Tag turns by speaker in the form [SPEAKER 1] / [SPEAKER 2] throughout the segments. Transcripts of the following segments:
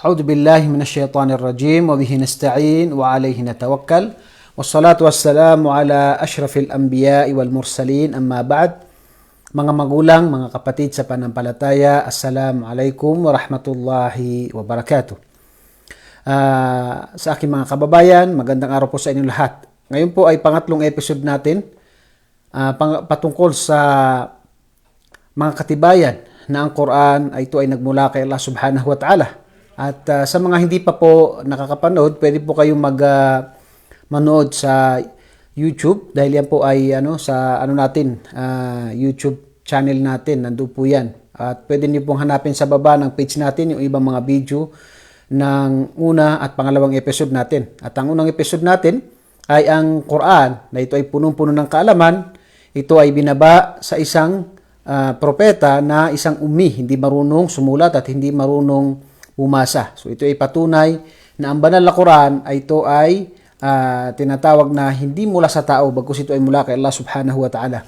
[SPEAKER 1] أعوذ بالله من الشيطان الرجيم وبه نستعين وعليه نتوكل والصلاة والسلام على أشرف الأنبياء والمرسلين أما بعد. Mga magulang, mga kapatid sa panampalataya, Assalamualaikum warahmatullahi wabarakatuh. Sa aking mga kababayan, magandang araw po sa inyong lahat. Ngayon po ay pangatlong episode natin patungkol sa mga katibayan na ang Quran ay ito ay nagmula kay Allah subhanahu wa ta'ala. At sa mga hindi pa po nakakapanood, pwede po kayong manood sa YouTube dahil yan po ay sa YouTube channel natin, nandoon po yan. At pwede niyo pong hanapin sa baba ng page natin yung ibang mga video ng una at pangalawang episode natin. At ang unang episode natin ay ang Quran na ito ay punong-puno ng kaalaman. Ito ay binaba sa isang propeta na isang ummi, hindi marunong sumulat at hindi marunong bumasa. So ito ay patunay na ang banal na Quran ay ito ay tinatawag na hindi mula sa tao, bagkus ito ay mula kay Allah subhanahu wa ta'ala.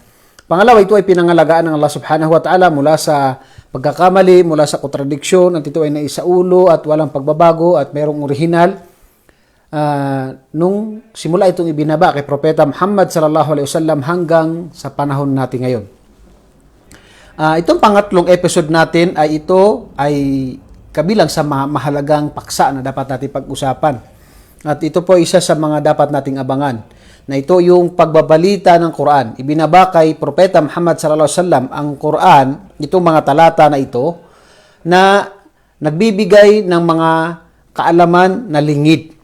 [SPEAKER 1] Pangalawa, ito ay pinangalagaan ng Allah subhanahu wa ta'ala mula sa pagkakamali, mula sa kontradiksyon, at ito ay naisaulo at walang pagbabago at mayroong orihinal. Nung simula itong ibinaba kay Propeta Muhammad sallallahu alaihi wasallam hanggang sa panahon natin ngayon. Itong pangatlong episode natin ay ito ay kabilang sa mahalagang paksa na dapat natin pag-usapan. At ito po isa sa mga dapat nating abangan, na ito yung pagbabalita ng Quran. Ibinaba kay Propeta Muhammad sallallahu alaihi wasallam ang Quran, itong mga talata na ito, na nagbibigay ng mga kaalaman na lingid.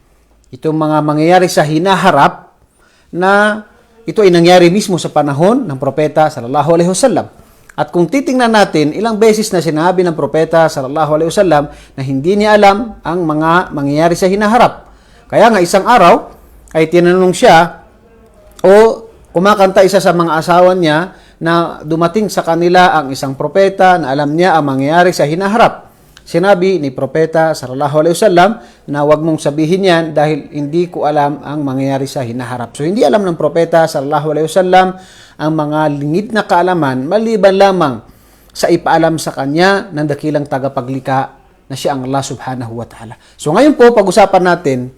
[SPEAKER 1] Itong mga mangyayari sa hinaharap na ito ay nangyari mismo sa panahon ng Propeta sallallahu alaihi wasallam. At kung titingnan natin, ilang beses na sinabi ng Propeta sallallahu alaihi wasallam na hindi niya alam ang mga mangyayari sa hinaharap. Kaya nga isang araw ay tinanong siya o kumakanta isa sa mga asawa niya na dumating sa kanila ang isang propeta na alam niya ang mangyayari sa hinaharap. Sinabi ni Propeta sallallahu alaihi wasallam na huwag mong sabihin yan dahil hindi ko alam ang mangyayari sa hinaharap. So hindi alam ng Propeta sallallahu alaihi wasallam ang mga lingid na kaalaman maliban lamang sa ipaalam sa kanya ng dakilang tagapaglikha na siya ang Allah subhanahu wa ta'ala. So ngayon po pag-usapan natin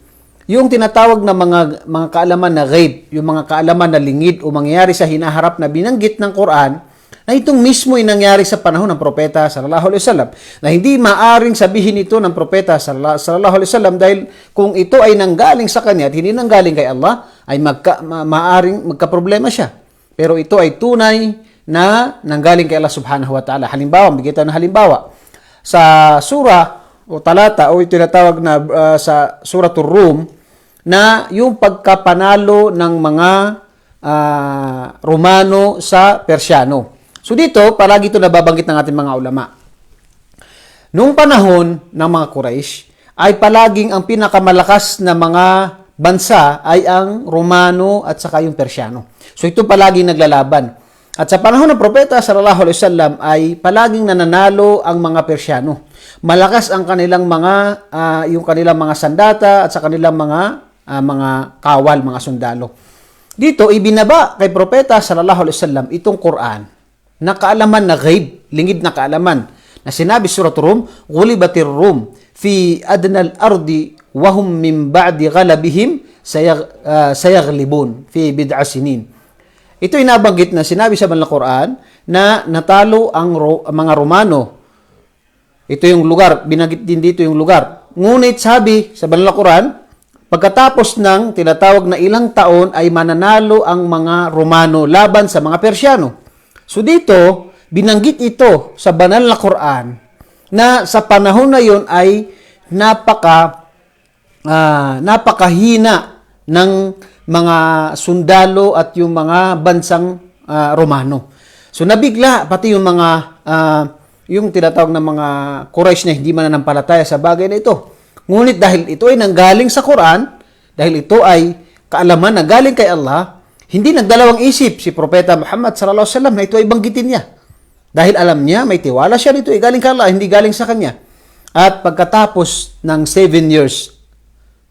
[SPEAKER 1] yung tinatawag na mga kaalaman na ghaib, yung mga kaalaman na lingid o mangyayari sa hinaharap na binanggit ng Quran, na itong mismo ay nangyari sa panahon ng Propeta sallallahu alaihi wasallam, na hindi maaring sabihin ito ng Propeta sallallahu alaihi wasallam dahil kung ito ay nanggaling sa kanya at hindi nanggaling kay Allah, ay maaring magkaproblema siya. Pero ito ay tunay na nanggaling kay Allah subhanahu wa ta'ala. Halimbawa, bigyan tayo ng halimbawa. Sa surah o talata o tinatawag na sa Suratul Rum na yung pagkapanalo ng mga Romano sa Persiano. So dito, palagi ito nababanggit ng ating mga ulama. Noong panahon ng mga Quraysh, ay palaging ang pinakamalakas na mga bansa ay ang Romano at saka yung Persiano. So ito palaging naglalaban. At sa panahon ng Propeta sallallahu alaihi wasallam ay palaging nananalo ang mga Persiano. Malakas ang kanilang yung kanilang mga sandata at sa kanilang mga kawal, mga sundalo. Dito ibinaba kay Propeta sallallahu alaihi wasallam itong Quran na kaalaman na ghaib, lingid na kaalaman. Na sinabi sa Surah Rum, "Ghulibatir Rum fi adnal ardi wa hum min ba'di ghalabihim sayaghlibun fi bid'a sinin." Ito ay nabanggit na sinabi sa Banal na Quran na natalo ang mga Romano. Ito yung lugar, binanggit din dito yung lugar. Ngunit sabi sa Banal na Quran, pagkatapos ng tinatawag na ilang taon ay mananalo ang mga Romano laban sa mga Persiano. So dito, binanggit ito sa Banal na Quran na sa panahon na yon ay napakahina ng mga sundalo at yung mga bansang Romano. So nabigla pati yung mga yung tinatawag na mga Quraysh na hindi mananampalataya sa bagay na ito. Ngunit dahil ito ay nanggaling sa Quran, dahil ito ay kaalaman na galing kay Allah, hindi nagdalawang isip si Propeta Muhammad sallallahu alaihi wasallam na ito ay banggitin niya. Dahil alam niya, may tiwala siya nito ay galing kay Allah, hindi galing sa kanya. At pagkatapos ng 7 years,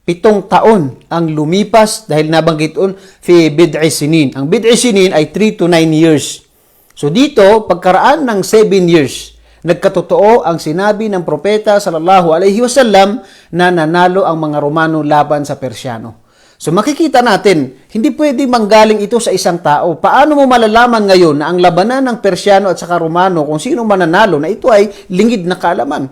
[SPEAKER 1] 7 taon ang lumipas dahil nabanggit on fi bid'i sinin. Ang bid'i sinin ay 3 to 9 years. So dito, pagkaraan ng 7 years Nagkatotoo ang sinabi ng propeta sallallahu alaihi wasallam na nanalo ang mga Romano laban sa Persyano. So makikita natin, hindi pwede manggaling ito sa isang tao. Paano mo malalaman ngayon na ang labanan ng Persyano at saka Romano kung sino mananalo na ito ay lingid na kaalaman?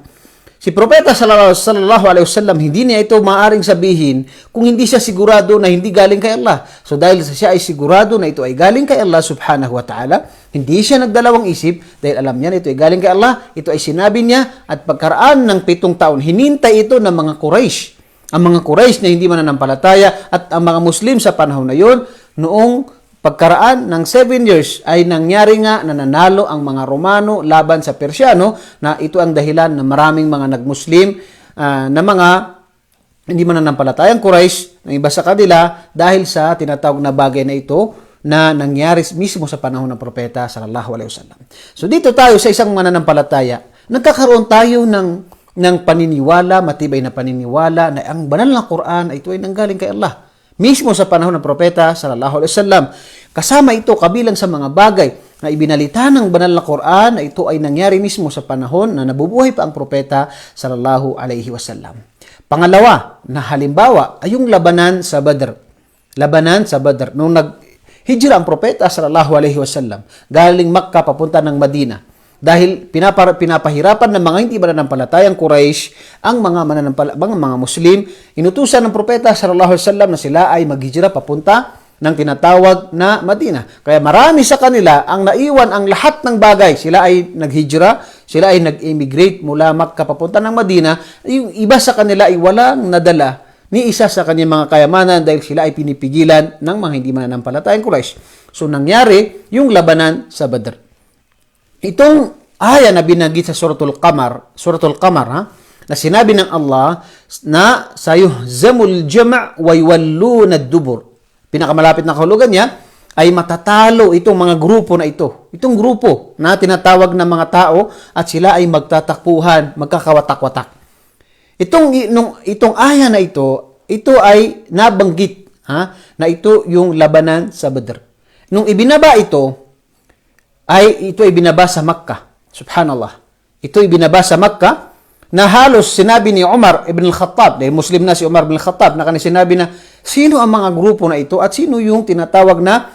[SPEAKER 1] Si propeta sallallahu alaihi wasallam, hindi niya ito maaaring sabihin kung hindi siya sigurado na hindi galing kay Allah. So dahil siya ay sigurado na ito ay galing kay Allah subhanahu wa ta'ala, hindi siya nagdalawang isip dahil alam niya na ito ay galing kay Allah, ito ay sinabi niya at pagkaraan ng 7 taon, hinintay ito ng mga Quraysh. Ang mga Quraysh na hindi mananampalataya at ang mga Muslim sa panahon na yun, noong pagkaraan ng 7 years ay nangyari nga na nanalo ang mga Romano laban sa Persyano na ito ang dahilan na maraming mga nag-Muslim na mga hindi mananampalatayang Quraysh ng iba sa kanila dahil sa tinatawag na bagay na ito na nangyari mismo sa panahon ng propeta sallallahu alaihi wasallam. So dito tayo sa isang mananampalataya, nagkakaroon tayo ng paniniwala, matibay na paniniwala na ang banal na Quran ay ito ay nanggaling kay Allah. Mismo sa panahon ng propeta sallallahu alaihi wasallam. Kasama ito kabilang sa mga bagay na ibinalita ng banal na Quran na ito ay nangyari mismo sa panahon na nabubuhay pa ang propeta sallallahu alaihi wasallam. Pangalawa na halimbawa ay yung labanan sa Badr. Labanan sa Badr. Nung nag-hijra ang propeta sallallahu alaihi wasallam galing Makkah papunta ng Madina. Dahil pinapahirapan ng mga hindi mananampalatayang Quraysh ang mga Muslim, inutusan ng propeta sallallahu alaihi wasallam na sila ay maghijra papunta ng tinatawag na Madina. Kaya marami sa kanila ang naiwan ang lahat ng bagay. Sila ay naghijra, sila ay nag-immigrate mula Makkah papunta ng Madina. Yung iba sa kanila ay walang nadala ni isa sa kanyang mga kayamanan dahil sila ay pinipigilan ng mga hindi mananampalatayang Quraysh. So nangyari yung labanan sa Badr. Itong aya na binanggit sa Suratul Qamar, na sinabi ng Allah na sayuhzamul jam' wa yuwalluna ad-dubur. Pinakamalapit na kahulugan niya ay matatalo itong mga grupo na ito. Itong grupo na tinatawag ng mga tao at sila ay magtatakbuhan, magkakawatak-watak. Itong aya na ito ay nabanggit na ito yung labanan sa Badr. Nung ibinaba ito ay binaba sa Makkah. Subhanallah. Ito ibinaba sa Makkah na halos sinabi ni Umar ibn al-Khattab, dahil Muslim na si Umar ibn al-Khattab, na kanya sinabi na sino ang mga grupo na ito at sino yung tinatawag na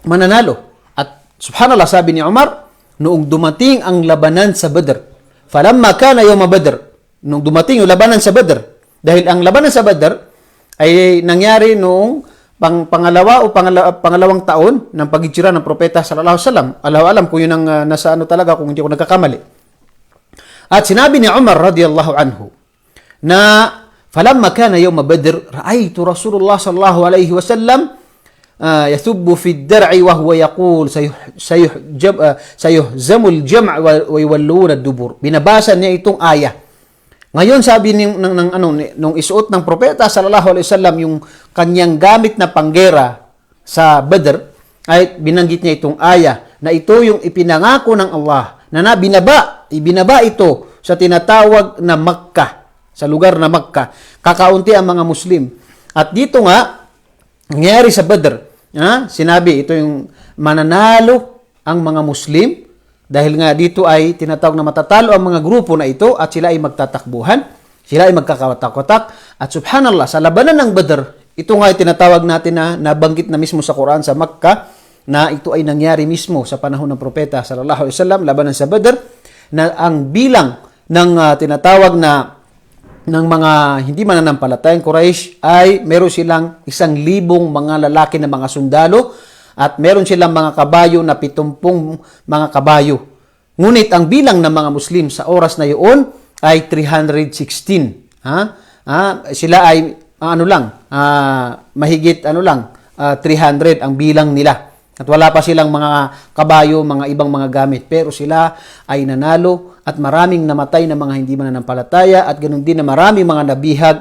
[SPEAKER 1] mananalo. At subhanallah, sabi ni Umar, noong dumating ang labanan sa Badr, falamma kana yawma Badr, nung dumating yung labanan sa Badr, dahil ang labanan sa Badr ay nangyari noong pangalawa o pangalawang taon ng paghijra ng propeta sallallahu alaihi wasallam. Alam kung yun ang nasa talaga kung hindi ko nagkakamali. At sinabi ni Umar radiyallahu anhu na falamma kana yawm Badr ra'aytu Rasulullah sallallahu alaihi wasallam yasubbu fi ad-dar'i wa huwa yaqul sayuhzamul jam' wa yuwalluna ad-dubur. Binabasa niya itong aya. Ngayon sabi nung isuot ng propeta sallallahu alaihi wasallam yung kanyang gamit na panggera sa Badr, ay binanggit niya itong aya na ito yung ipinangako ng Allah na ibinaba ito sa tinatawag na Makkah, sa lugar na Makkah. Kakaunti ang mga Muslim. At dito nga nangyari sa Badr, sinabi ito yung mananalo ang mga Muslim. Dahil nga dito ay tinatawag na matatalo ang mga grupo na ito at sila ay magtatakbuhan, sila ay magkakawatak-watak. At subhanallah, sa labanan ng Badr, ito nga ay tinatawag natin na nabanggit na mismo sa Quran sa Makkah, na ito ay nangyari mismo sa panahon ng propeta sallallahu alaihi wasallam, labanan sa Badr, na ang bilang ng tinatawag na ng mga hindi mananampalatayang Quraysh ay meron silang 1,000 mga lalaki na mga sundalo, at meron silang mga kabayo na 70 mga kabayo. Ngunit ang bilang ng mga Muslim sa oras na iyon ay 316. Sila ay mahigit 300 ang bilang nila. At wala pa silang mga kabayo, mga ibang mga gamit. Pero sila ay nanalo at maraming namatay na mga hindi mananampalataya at ganoon din na maraming mga nabihag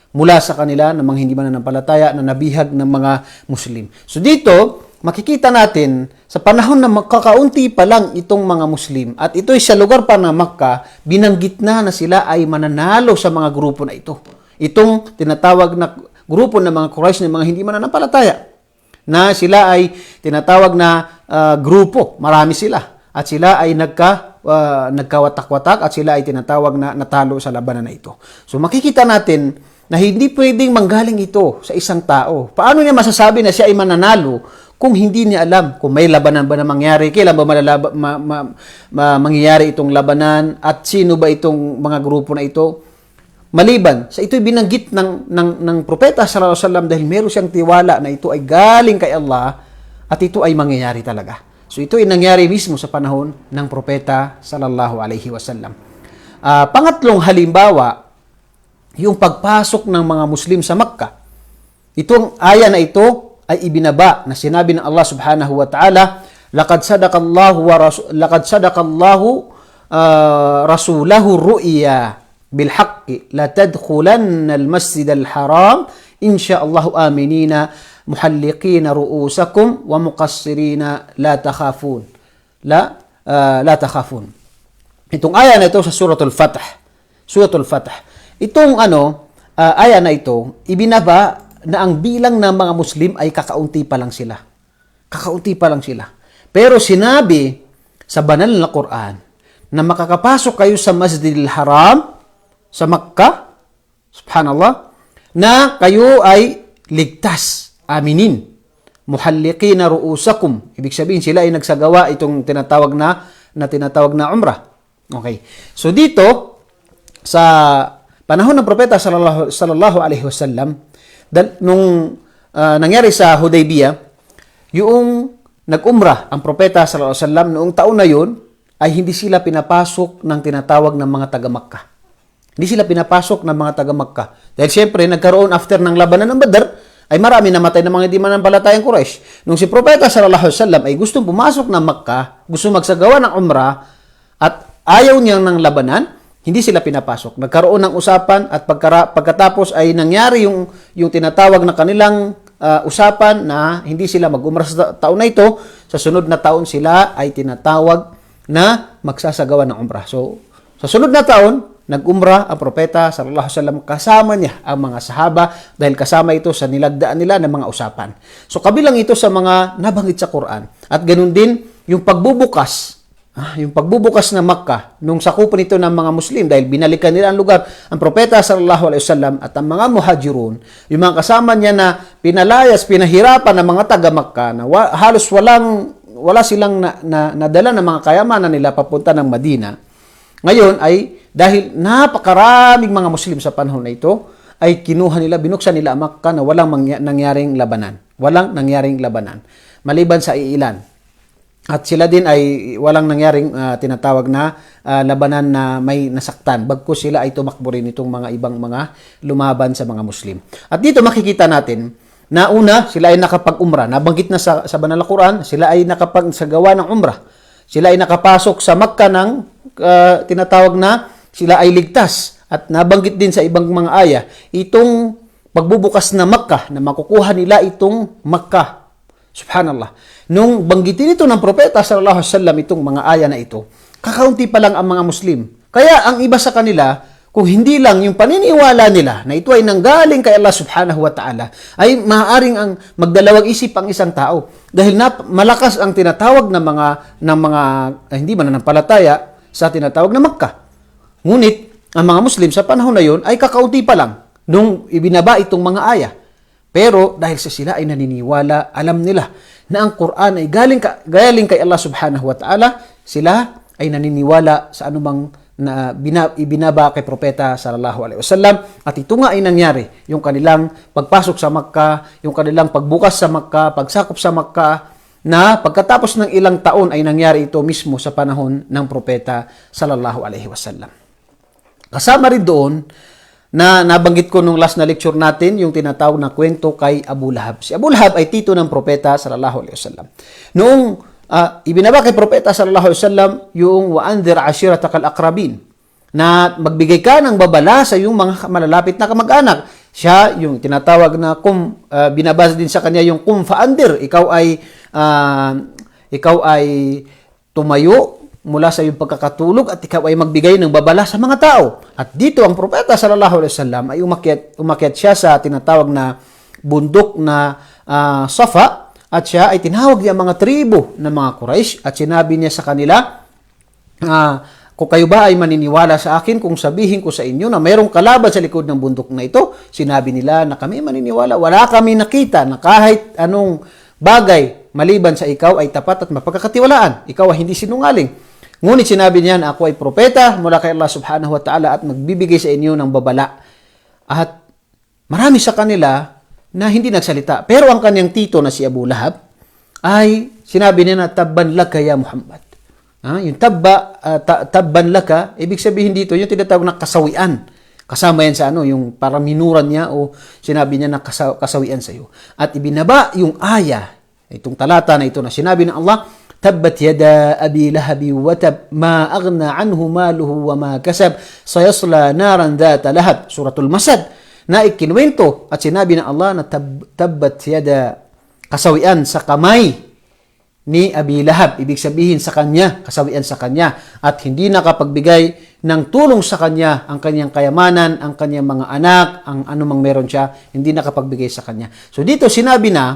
[SPEAKER 1] mula sa kanila ng mga hindi mananampalataya na nabihag ng mga Muslim. So dito, makikita natin sa panahon na kakaunti pa lang itong mga Muslim at ito'y sa lugar pa ng Makkah, binanggit na sila ay mananalo sa mga grupo na ito. Itong tinatawag na grupo ng mga Quraysh na mga hindi mananampalataya, na sila ay tinatawag na grupo, marami sila. at sila ay nagkawatak-watak at sila ay tinatawag na natalo sa labanan na ito. So makikita natin na hindi pwedeng manggaling ito sa isang tao. Paano niya masasabi na siya ay mananalo kung hindi niya alam kung may labanan ba na mangyari, kailan ba mangyayari itong labanan, at sino ba itong mga grupo na ito? Maliban sa ito'y binanggit ng propeta sallallahu alaihi wasallam dahil meron siyang tiwala na ito ay galing kay Allah at ito ay mangyayari talaga. So ito ay nangyari mismo sa panahon ng propeta sallallahu alaihi wasallam. Pangatlong halimbawa, yung pagpasok ng mga Muslim sa Makkah. Itong aya na ito ay ibinaba na sinabi ng Allah subhanahu wa ta'ala, laqad sadaqallahu rasulahu ru'ya bil haqqi la tadkhulanna al masjid al haram insyaallahu aminina muhalliqina ru'usakum wa muqassirina la takhafun. La takhafun. Itong aya na ito sa Suratul Fath. Suratul Fath. Itong aya na ito, ibinaba na ang bilang ng mga Muslim ay kakaunti pa lang sila. Kakaunti pa lang sila. Pero sinabi sa banal na Quran na makakapasok kayo sa Masjidil Haram sa Makkah, subhanallah, na kayo ay ligtas, aminin. Muhalliqina ru'usakum. Ibig sabihin sila ay nagsagawa itong tinatawag na umrah. Okay. So dito sa panahon ng propeta sallallahu alaihi wasallam, nung nangyari sa Hudaybiyah, yung nag-umrah ang propeta sallallahu alaihi wasallam noong taon na yun, ay hindi sila pinapasok ng tinatawag ng mga taga-Makkah. Hindi sila pinapasok ng mga taga-Makkah. Dahil siyempre, nagkaroon after ng labanan ng Badr, ay marami namatay ng mga hindi manampalatayang Quraysh. Nung si propeta sallallahu alaihi wasallam ay gustong pumasok ng Makkah, gusto magsagawa ng umrah, at ayaw niyang ng labanan, hindi sila pinapasok. Nagkaroon ng usapan at pagkatapos ay nangyari yung tinatawag na kanilang usapan na hindi sila mag-umrah sa taon na ito. Sa sunod na taon sila ay tinatawag na magsasagawa ng umrah. So, sa sunod na taon, nag-umrah ang propeta sallallahu alaihi wasallam, kasama niya ang mga sahaba dahil kasama ito sa nilagdaan nila ng mga usapan. So, kabilang ito sa mga nabanggit sa Quran. At ganun din yung pagbubukas ng Makkah nung sakupan ito ng mga Muslim dahil binalikan nila ang lugar, ang propeta sallallahu alaihi wasallam at ang mga muhajirun, yung mga kasama niya na pinalayas, pinahirapan ng mga taga-Makkah na halos wala silang nadala ng mga kayamanan nila papunta ng Madina. Ngayon ay dahil napakaraming mga Muslim sa panahon na ito, ay binuksan nila ang Makkah na walang nangyaring labanan. Walang nangyaring labanan. Maliban sa iilan. At sila din ay walang nangyaring tinatawag na labanan na may nasaktan. Bagkus sila ay tumakbo rin itong mga ibang mga lumaban sa mga Muslim. At dito makikita natin na una, sila ay nakapag-umrah. Nabanggit na sa banal na Quran, sila ay nakapagsagawa ng umrah. Sila ay nakapasok sa Makkah ng tinatawag na sila ay ligtas. At nabanggit din sa ibang mga aya, itong pagbubukas na Makkah, na makukuha nila itong Makkah. Subhanallah. Nung banggitin ito ng propeta sallallahu alaihi wasallam itong mga aya na ito, kakaunti pa lang ang mga Muslim. Kaya ang iba sa kanila, kung hindi lang yung paniniwala nila na ito ay nanggaling kay Allah subhanahu wa ta'ala, ay maaaring ang magdalawang isip ang isang tao. Dahil malakas ang tinatawag ng mga hindi mananampalataya sa tinatawag na Makkah. Ngunit, ang mga Muslim sa panahon na yun ay kakaunti pa lang nung ibinaba itong mga aya. Pero dahil sa sila ay naniniwala, alam nila na ang Quran ay galing kay Allah subhanahu wa ta'ala, sila ay naniniwala sa anumang na ibinaba kay propeta sallallahu alaihi wasallam. At ito nga ay nangyari, yung kanilang pagpasok sa Makkah, yung kanilang pagbukas sa Makkah, pagsakop sa Makkah, na pagkatapos ng ilang taon ay nangyari ito mismo sa panahon ng propeta sallallahu alaihi wasallam. Kasama rin doon na nabanggit ko nung last na lecture natin, yung tinatawag na kwento kay Abu Lahab. Si Abu Lahab ay tito ng propeta sallallahu alaihi wasallam. Noong ibinaba kay propeta sallallahu alaihi wasallam yung wa'anzir ashiratakal aqrabin, na magbigay ka ng babala sa yung mga malalapit na kamag-anak. Siya yung tinatawag na binabasa din sa kanya yung fa'andir, ikaw ay tumayo mula sa iyong pagkakatulog at ikaw ay magbigay ng babala sa mga tao. At dito ang propeta sallallahu alaihi wasallam ay umakyat siya sa tinatawag na bundok na Safa, at siya ay tinawag niya ang mga tribo ng mga Quraysh at sinabi niya sa kanila, kung kayo ba ay maniniwala sa akin kung sabihin ko sa inyo na mayroong kalaban sa likod ng bundok na ito? Sinabi nila na kami maniniwala. Wala kami nakita na kahit anong bagay maliban sa ikaw ay tapat at mapagkakatiwalaan. Ikaw ay hindi sinungaling. Ngunit sinabi niya na ako ay propeta mula kay Allah subhanahu wa ta'ala at magbibigay sa inyo ng babala. At marami sa kanila na hindi nagsalita. Pero ang kanyang tito na si Abu Lahab ay sinabi niya na tabban laka ya Muhammad. Yung tabban laka, ibig sabihin dito, yung tinatawag na kasawian. Kasama yan sa yung parang minuran niya o sinabi niya na kasawian sa iyo. At ibinaba yung aya, itong talata na ito na sinabi ng Allah, tabbat yada abi lahabi wa tab ma aghna anhu maluhu wa ma kasab sayasla naran dhata lahab. Suratul Masad na ikinwento at sinabi ng Allah na tabbat yada, kasawian sa kamay ni Abi Lahab, ibig sabihin sa kanya, kasawian sa kanya, at hindi nakapagbigay ng tulong sa kanya ang kanyang kayamanan, ang kanyang mga anak, ang anumang meron siya, hindi nakapagbigay sa kanya. So dito sinabi na,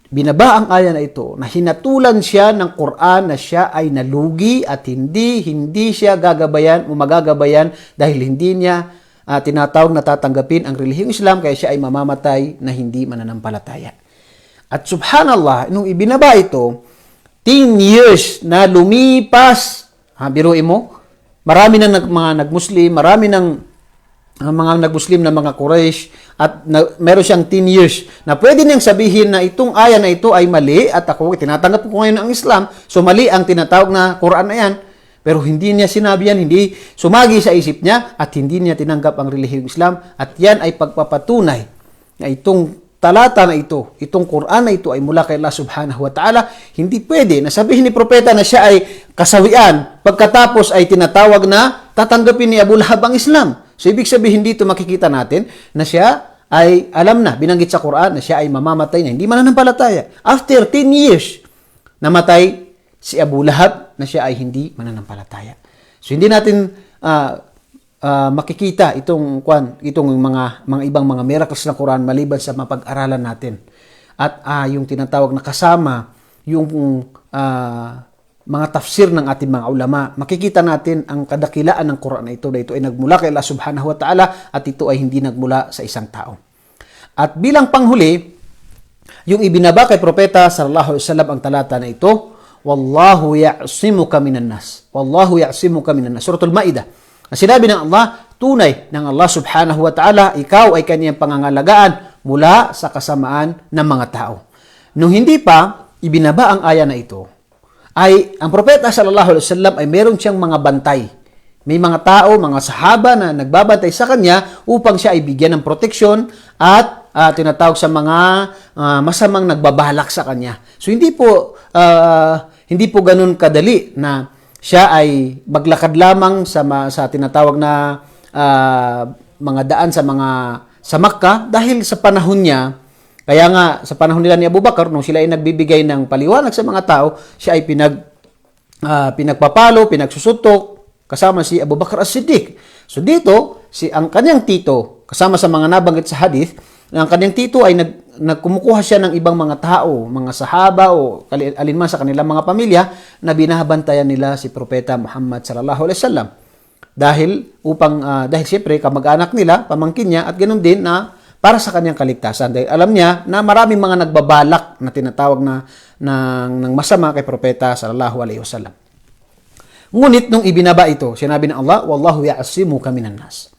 [SPEAKER 1] binaba ang aya na ito, na hinatulan siya ng Quran na siya ay nalugi at hindi siya gagabayan o magagabayan dahil hindi niya tinatawag na tatanggapin ang relihiyong Islam, kaya siya ay mamamatay na hindi mananampalataya. At subhanallah, nung ibinaba ito, 10 years na lumipas, biruin mo, marami ng mga nag-Muslim, marami ng mga nag-Muslim na mga Quraysh, at meron siyang 10 years na pwede niyang sabihin na itong aya na ito ay mali at ako, tinatanggap ko ngayon ang Islam, so mali ang tinatawag na Quran na yan, pero hindi niya sinabi yan, hindi sumagi sa isip niya, at hindi niya tinanggap ang relihiyong Islam, at yan ay pagpapatunay na itong talata na ito, itong Quran na ito ay mula kay Allah subhanahu wa ta'ala. Hindi pwede na sabihin ni propeta na siya ay kasawian, pagkatapos ay tinatawag na tatanggapin ni Abu Lahab ang Islam. So ibig sabihin dito makikita natin na siya ay alam na, binanggit sa Quran na siya ay mamamatay na hindi mananampalataya. After 10 years, namatay si Abu Lahab na siya ay hindi mananampalataya. So hindi natin makikita itong mga ibang mga miracles ng Quran maliban sa mapag-aralan natin. At yung tinatawag na kasama yung mga tafsir ng ating mga ulama, makikita natin ang kadakilaan ng Quran na ito ay nagmula kay Allah subhanahu wa ta'ala at ito ay hindi nagmula sa isang tao. At bilang panghuli, yung ibinaba kay propeta sallallahu alaihi wasallam ang talata na ito, wallahu ya'simuka minan nas. Wallahu ya'simuka minan nas. Suratul Maidah. Sinabi ng Allah, tunay ng Allah subhanahu wa ta'ala, ikaw ay kanyang pangangalagaan mula sa kasamaan ng mga tao. Nung hindi pa ibinaba ang aya na ito, ay ang propeta sallallahu alaihi wasallam ay meron siyang mga bantay. May mga tao, mga sahaba na nagbabantay sa kanya upang siya ay bigyan ng proteksyon at tinatawag sa mga masamang nagbabalak sa kanya. So hindi po ganun kadali na siya ay maglakad lamang sa tinatawag na mga daan sa Makkah dahil sa panahon niya. Kaya nga sa panahon nila ni Abu Bakar, nung sila ay nagbibigay ng paliwanag sa mga tao, siya ay pinagpapalo, pinagsusutok kasama si Abu Bakar as-Siddiq. So dito, ang kanyang tito, kasama sa mga nabanggit sa hadith, ang kanyang tito ay nagkumukuha siya ng ibang mga tao, mga sahaba o alinman sa kanilang mga pamilya na binabantayan nila si Propeta Muhammad sallallahu alaihi wasallam. Dahil siyempre kamag-anak nila, pamangkin niya at ganoon din na para sa kanyang kaligtasan. Dahil alam niya na maraming mga nagbabalak na tinatawag ng masama kay Propeta sallallahu alaihi wasallam. Ngunit nung ibinaba ito, sinabi ng Allah, wallahu ya'simuka minan nas.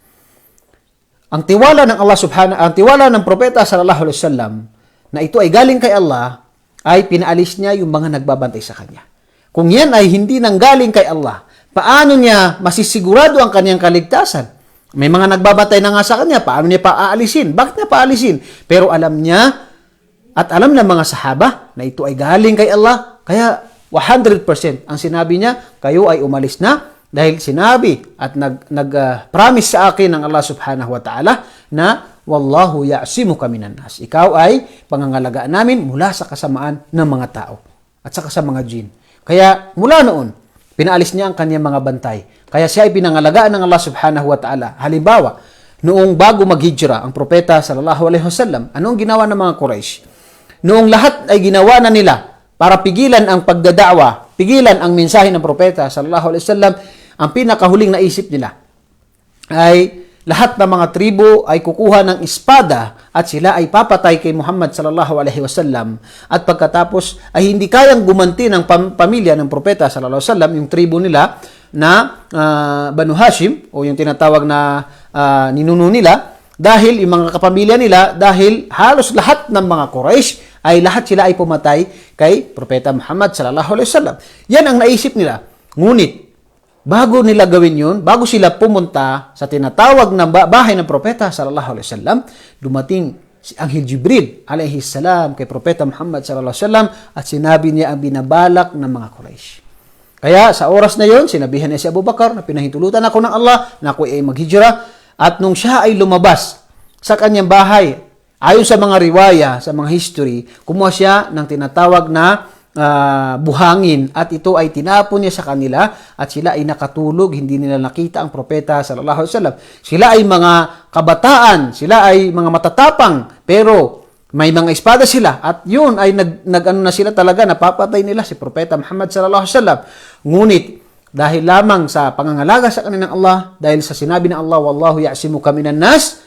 [SPEAKER 1] Ang tiwala ng propeta sallallahu alaihi wasallam na ito ay galing kay Allah ay pinaalis niya yung mga nagbabantay sa kanya. Kung yan ay hindi nanggaling kay Allah, paano niya masisigurado ang kanyang kaligtasan? May mga nagbabantay na nga sa kanya, paano niya paaalisin? Bakit niya paalisin? Pero alam niya at alam ng mga sahaba na ito ay galing kay Allah, kaya 100% ang sinabi niya, kayo ay umalis na. Dahil sinabi at nag-promise sa akin ng Allah subhanahu wa ta'ala na wallahu ya'simuka minan nas. Ikaw ay pangangalagaan namin mula sa kasamaan ng mga tao at saka sa mga jin. Kaya mula noon, pinaalis niya ang kanyang mga bantay. Kaya siya ay pinangalagaan ng Allah subhanahu wa ta'ala. Halimbawa, noong bago maghijra ang propeta sallallahu alaihi wasallam, anong ginawa ng mga Quraysh? noong lahat ay ginawa na nila para pigilan ang pagdada'wa, pigilan ang mensahe ng propeta sallallahu alaihi wasallam, ang pinakahuling naisip nila ay lahat ng mga tribo ay kukuha ng espada at sila ay papatay kay Muhammad sallallahu alaihi wasallam. At pagkatapos ay hindi kayang gumanti ng pamilya ng propeta sallallahu alaihi wasallam, yung tribo nila na Banu Hashim o yung tinatawag na ninuno nila, dahil yung mga kapamilya nila, dahil halos lahat ng mga Quraysh ay lahat sila ay pumatay kay propeta Muhammad sallallahu alaihi wasallam. Yan ang naisip nila. Ngunit bago nila gawin yun, bago sila pumunta sa tinatawag na bahay ng propeta sallallahu alaihi wasallam, dumating si Anghel Jibril alaihi salam kay propeta Muhammad sallallahu alaihi wasallam at sinabi niya ang binabalak ng mga Quraysh. Kaya sa oras na yon, sinabihan niya si Abu Bakar na pinahintulutan ako ng Allah na ako ay maghijra, at nung siya ay lumabas sa kanyang bahay, ayon sa mga riwaya, sa mga history, kumuha siya ng tinatawag na buhangin at ito ay tinapon niya sa kanila at sila ay nakatulog, hindi nila nakita ang propeta sallallahu alaihi wasallam. Sila ay mga kabataan, sila ay mga matatapang, pero may mga espada sila at yun ay nag-ano na sila talaga, napapatay nila si propeta Muhammad sallallahu alaihi wasallam. Ngunit dahil lamang sa pangangalaga sa kanilang Allah, dahil sa sinabi ng Allah, wallahu ya'simuka minan nas,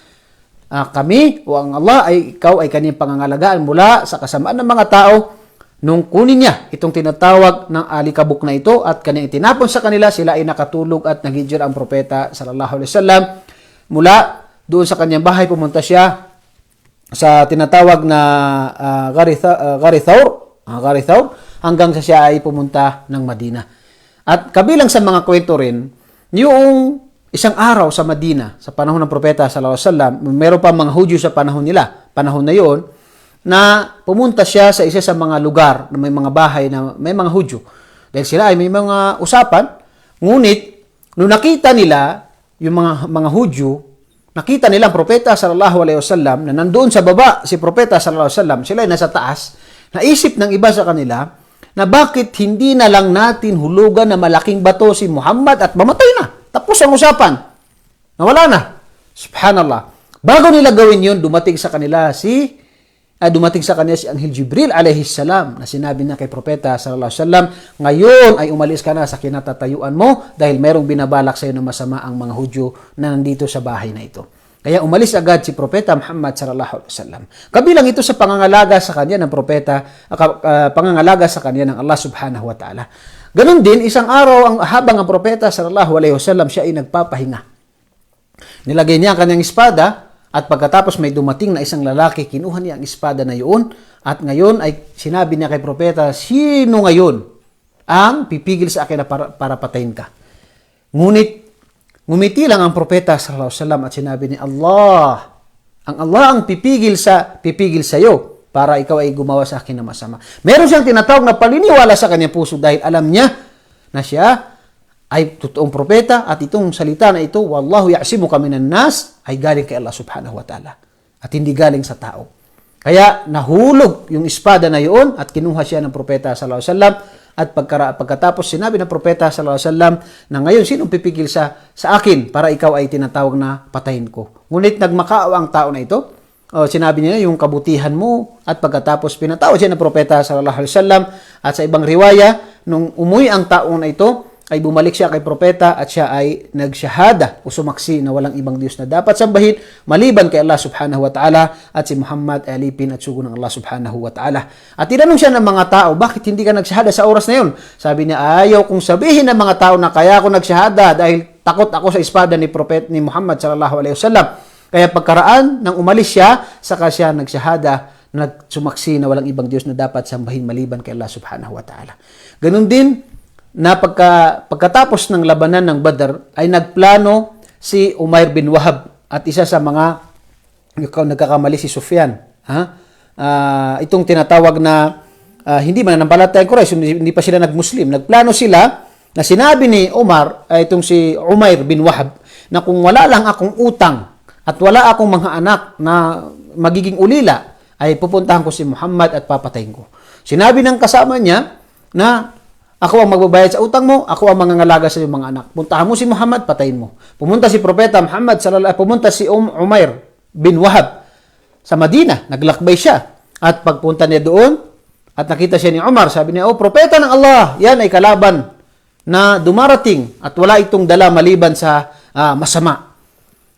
[SPEAKER 1] kami o ang Allah ay ikaw ay kanyang pangangalagaan mula sa kasamaan ng mga tao. Nung kunin niya itong tinatawag ng alikabok na ito at kanyang itinapon sa kanila, sila ay nakatulog at naghijra ang propeta sallallahu alaihi wasallam. Mula doon sa kanyang bahay, pumunta siya sa tinatawag na Gharithaur hanggang sa siya ay pumunta ng Madina. At kabilang sa mga kwento rin, yung isang araw sa Madina, sa panahon ng propeta sallallahu alaihi wasallam, meron pa mga Hudyo sa panahon nila, panahon na yon, na pumunta siya sa isa sa mga lugar na may mga bahay na may mga Hudyo. Dahil sila ay may mga usapan, ngunit nung nakita nila yung mga Hudyo, nakita nila ang propeta sallallahu alaihi wasallam na nandoon sa baba si propeta sallallahu alaihi wasallam, sila ay nasa taas. Naisip ng iba sa kanila na bakit hindi na lang natin hulugan na malaking bato si Muhammad at mamatay na. Tapos ang usapan. Nawala na. Subhanallah. Bago nila gawin yun, dumating sa kanila si Anghel Jibril alaihi salam na sinabi na kay propeta sallallahu alaihi wasallam, ngayon ay umalis ka na sa kinatatayuan mo dahil merong binabalak sa iyo na masama ang mga Hudyo na nandito sa bahay na ito. Kaya umalis agad si propeta Muhammad sallallahu alaihi wasallam. Kabilang ito sa pangangalaga sa kanya ng propeta, pangangalaga sa kanya ng Allah subhanahu wa ta'ala. Ganon din, isang araw habang ang propeta sallallahu alaihi wasallam siya ay nagpapahinga. Nilagay niya ang kanyang espada. At pagkatapos may dumating na isang lalaki, kinuha niya ang espada na yun. At ngayon ay sinabi niya kay propeta, sino ngayon ang pipigil sa akin na para patayin ka? Ngunit ngumiti lang ang propeta sallallahu alaihi wasallam at sinabi ni Allah, ang Allah ang pipigil sa iyo para ikaw ay gumawa sa akin na masama. Meron siyang tinatawag na paniniwala sa kanyang puso dahil alam niya na siya ay totoong propeta at itong salita na ito, wallahu ya'simuka minan nas, ay galing kay Allah subhanahu wa ta'ala at hindi galing sa tao. Kaya nahulog yung espada na yun at kinuha siya ng propeta sallallahu alaihi wasallam at pagkatapos sinabi ng propeta sallallahu alaihi wasallam na ngayon sinong pipigil sa akin para ikaw ay tinatawag na patayin ko. Ngunit nagmakaawa ang tao na ito. Sinabi niya yung kabutihan mo at pagkatapos pinatawad siya ng propeta sallallahu alaihi wasallam at sa ibang riwaya nung umuwi ang tao na ito ay bumalik siya kay propeta at siya ay nagsyahada o sumaksi na walang ibang Diyos na dapat sambahin maliban kay Allah subhanahu wa ta'ala at si Muhammad ay alipin at sugo ng Allah subhanahu wa ta'ala. At tinanong siya ng mga tao, bakit hindi ka nagsyahada sa oras na yun? Sabi niya, ayaw kong sabihin ng mga tao na kaya ako nagsyahada dahil takot ako sa espada ni propeta ni Muhammad sallallahu alaihi wasallam. Kaya pagkaraan nang umalis siya, saka siya nagsyahada, nagsumaksi na walang ibang Diyos na dapat sambahin maliban kay Allah subhanahu wa ta'ala. Ganun din na pagkatapos ng labanan ng Badr ay nagplano si Umair bin Wahab at isa sa mga nagkakamali si Sufyan. Itong tinatawag na hindi mananampalatayang Quraysh, hindi pa sila nagmuslim. Nagplano sila na sinabi ni Umar, itong si Umair bin Wahab, na kung wala lang akong utang at wala akong mga anak na magiging ulila, ay pupuntahan ko si Muhammad at papatayin ko. Sinabi ng kasama niya na ako ang magbabayad sa utang mo, ako ang mangangalaga sa iyong mga anak. Puntahan mo si Muhammad, patayin mo. Pumunta si Propeta Muhammad, pumunta si Umair bin Wahab sa Madina, naglakbay siya. At pagpunta niya doon, at nakita siya ni Umar, sabi niya, "Oh, propeta ng Allah, yan ay kalaban na dumarating at wala itong dala maliban sa masama."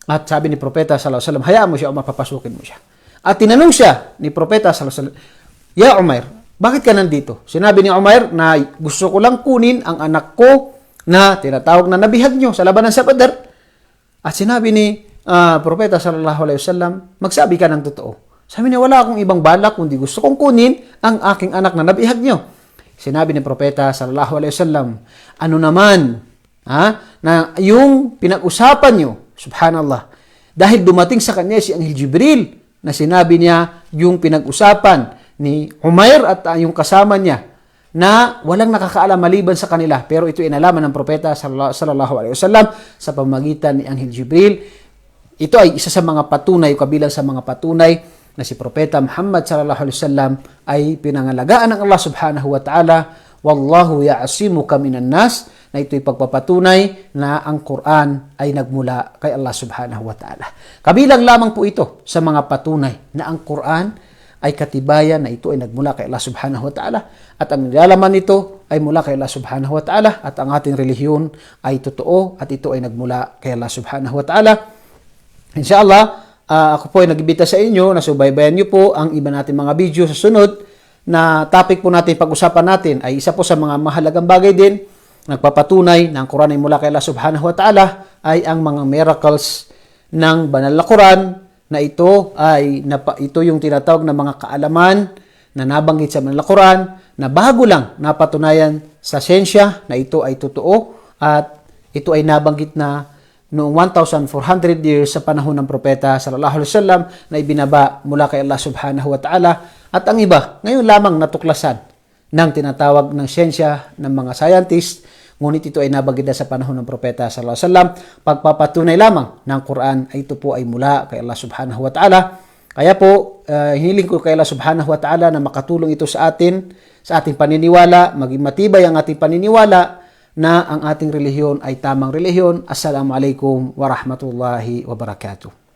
[SPEAKER 1] At sabi ni Propeta sallallahu alaihi wasallam, "Hayaan mo siya, Umar, papasukin mo siya." At tinanong siya ni Propeta sallallahu alaihi wasallam, "Ya Umar, bakit ka nandito?" Sinabi ni Umar na gusto ko lang kunin ang anak ko na tinatawag na nabihag nyo sa labanan sa Badr. At sinabi ni Propeta sallallahu alaihi wasallam, "Magsabi ka ng totoo." Sabi niya, "Wala akong ibang balak kundi gusto kong kunin ang aking anak na nabihag nyo." Sinabi ni Propeta sallallahu alaihi wasallam, "Ano naman na yung pinag-usapan nyo, subhanallah, dahil dumating sa kanya si Anghel Jibril na sinabi niya yung pinag-usapan ni Umair at yung kasama niya na walang nakakaalam maliban sa kanila, pero ito inalaman ng Propeta sallallahu alaihi wasallam sa pamamagitan ni Anghel Jibril." Ito ay isa sa mga patunay, kabilang sa mga patunay na si Propeta Muhammad sallallahu alaihi wasallam ay pinangalagaan ng Allah subhanahu wa ta'ala. Wallahu ya'asimuka minan nas, na ito'y pagpapatunay na ang Quran ay nagmula kay Allah subhanahu wa ta'ala. Kabilang lamang po ito sa mga patunay na ang Quran ay katibayan na ito ay nagmula kay Allah subhanahu wa ta'ala, at ang nilalaman nito ay mula kay Allah subhanahu wa ta'ala, at ang ating relihiyon ay totoo at ito ay nagmula kay Allah subhanahu wa ta'ala. Inshallah, ako po ay nagbibita sa inyo na subaybayan niyo po ang iba natin mga video sa sunod. Na topic po natin, pag-usapan natin, ay isa po sa mga mahalagang bagay din, nagpapatunay na ang Quran ay mula kay Allah subhanahu wa ta'ala, ay ang mga miracles ng banal na Quran, na ito yung tinatawag na mga kaalaman na nabanggit sa banal na Quran, na bago lang napatunayan sa siyensya na ito ay totoo, at ito ay nabanggit na noong 1,400 years sa panahon ng Propeta sallallahu alaihi wasallam, na ibinaba mula kay Allah subhanahu wa ta'ala, at ang iba ngayon lamang natuklasan ng tinatawag ng siyensya ng mga scientists, ngunit ito ay nabanggit na sa panahon ng Propeta sallallahu alaihi wasallam. Pagpapatunay lamang ng Quran ay ito po ay mula kay Allah subhanahu wa ta'ala. Kaya po, hiling ko kay Allah subhanahu wa ta'ala na makatulong ito sa atin, sa ating paniniwala, maging matibay ang ating paniniwala na ang ating relihiyon ay tamang relihiyon. Assalamualaikum warahmatullahi wabarakatuh.